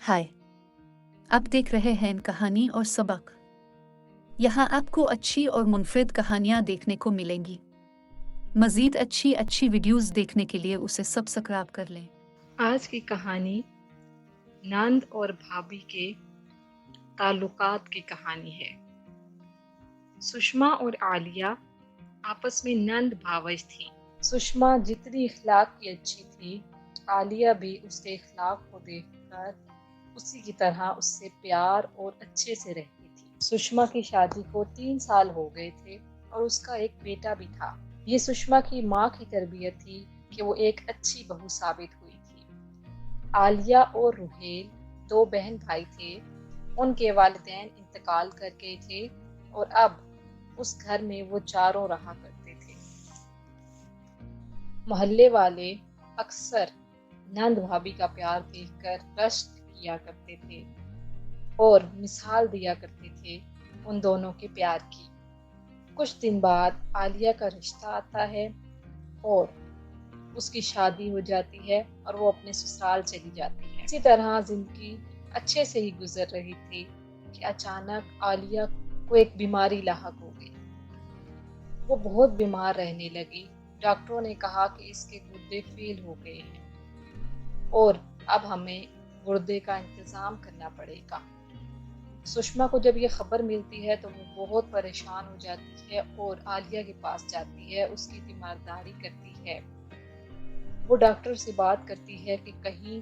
हाय। आप देख रहे हैं कहानी और सबक। यहाँ आपको अच्छी और मुनफरिद कहानियाँ देखने को मिलेंगी। मज़ीद अच्छी अच्छी वीडियोस देखने के लिए उसे सब्सक्राइब कर लें। आज की कहानी नंद और भाभी के ताल्लुकात की कहानी है। सुषमा और आलिया आपस में नंद भावज थी। सुषमा जितनी इखलाक की अच्छी थी, आलिया भी उसके इखलाक को देखकर उसी की तरह उससे प्यार और अच्छे से रहती थी। सुषमा की शादी को 3 साल हो गए थे और उसका एक बेटा भी था। ये सुषमा की माँ की तरबियत थी कि वो एक अच्छी बहू साबित हुई थी। आलिया और रुहेल 2 बहन भाई थे। उनके वालिदैन इंतकाल कर गए थे और अब उस घर में वो चारों रहा करते थे। मोहल्ले वाले अक्सर नंद भाभी का प्यार देखकर रश्क किया करते थे और मिसाल दिया करते थे उन दोनों के प्यार की। कुछ दिन बाद आलिया का रिश्ता आता है और उसकी शादी हो जाती है और वो अपने ससुराल चली जाती है। इसी तरह जिंदगी अच्छे से ही गुजर रही थी कि अचानक आलिया को एक बीमारी लाहक हो गई। वो बहुत बीमार रहने लगी। डॉक्टरों ने कहा कि इसके गुर्दे फेल हो गए हैं और अब हमें गुर्दे का इंतजाम करना पड़ेगा। सुषमा को जब ये खबर मिलती है तो वो बहुत परेशान हो जाती है और आलिया के पास जाती है, उसकी तीमारदारी करती है। वो डॉक्टर से बात करती है कि कहीं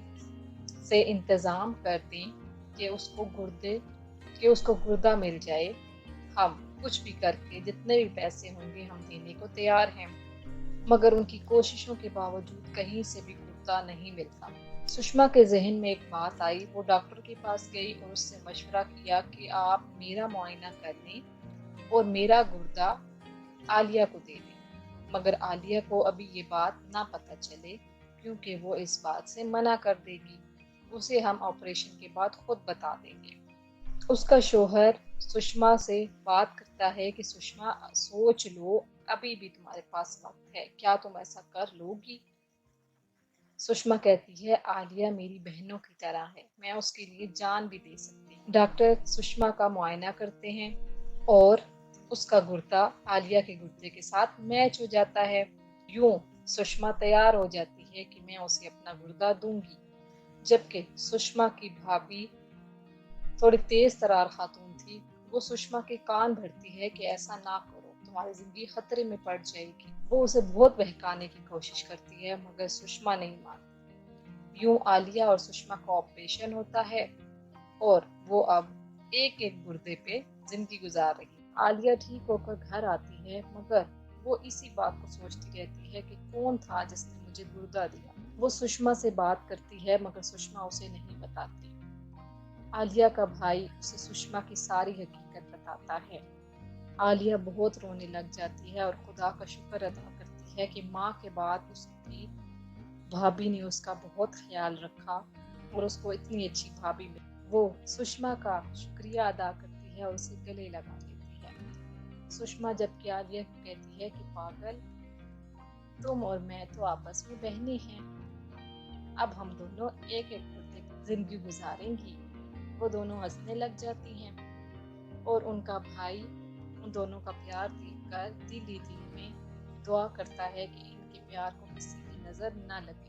से इंतज़ाम कर दें कि उसको गुर्दा मिल जाए। हम कुछ भी करके जितने भी पैसे होंगे हम देने को तैयार हैं। मगर उनकी कोशिशों के बावजूद कहीं से भी गुर्दा नहीं मिलता। सुषमा के जहन में एक बात आई। वो डॉक्टर के पास गई और उससे मशवरा किया कि आप मेरा मुआयना कर लें और मेरा गुर्दा आलिया को दे दें। मगर आलिया को अभी ये बात ना पता चले क्योंकि वो इस बात से मना कर देगी। उसे हम ऑपरेशन के बाद खुद बता देंगे। उसका शोहर सुषमा से बात करता है कि सुषमा सोच लो, अभी भी तुम्हारे पास वक्त है, क्या तुम ऐसा कर लोगी? सुषमा कहती है आलिया मेरी बहनों की तरह है, मैं उसके लिए जान भी दे सकती हूँ। डॉक्टर सुषमा का मुआयना करते हैं और उसका गुर्दा आलिया के गुर्दे के साथ मैच हो जाता है। यूं सुषमा तैयार हो जाती है कि मैं उसे अपना गुर्दा दूंगी, जबकि सुषमा की भाभी थोड़ी तेज तरार खातून थी। वो सुषमा के कान भरती है कि ऐसा ना करो, तुम्हारी जिंदगी खतरे में पड़ जाएगी। वो उसे बहुत बहकाने की कोशिश करती है मगर सुषमा नहीं मानती। यूं आलिया और सुषमा का ऑपरेशन होता है और वो अब एक एक गुर्दे पे जिंदगी गुजार रही है। आलिया ठीक होकर घर आती है मगर वो इसी बात को सोचती रहती है कि कौन था जिसने मुझे गुर्दा दिया। वो सुषमा से बात करती है मगर सुषमा उसे नहीं बताती। आलिया का भाई उसे सुषमा की सारी हकीकत बताता है। आलिया बहुत रोने लग जाती है और खुदा का शुक्र अदा करती है कि माँ के बाद उसकी भाभी ने उसका बहुत ख्याल रखा और उसको इतनी अच्छी भाभी मिली। वो सुषमा का शुक्रिया अदा करती है और उसे गले लगा लेती है। सुषमा जबकि आलिया को कहती है कि पागल, तुम और मैं तो आपस में बहनें हैं, अब हम दोनों एक एक जिंदगी गुजारेंगी। वो दोनों हंसने लग जाती हैं और उनका भाई उन दोनों का प्यार देखकर दिल ही दिल में दुआ करता है कि इनके प्यार को किसी की नजर न लगे।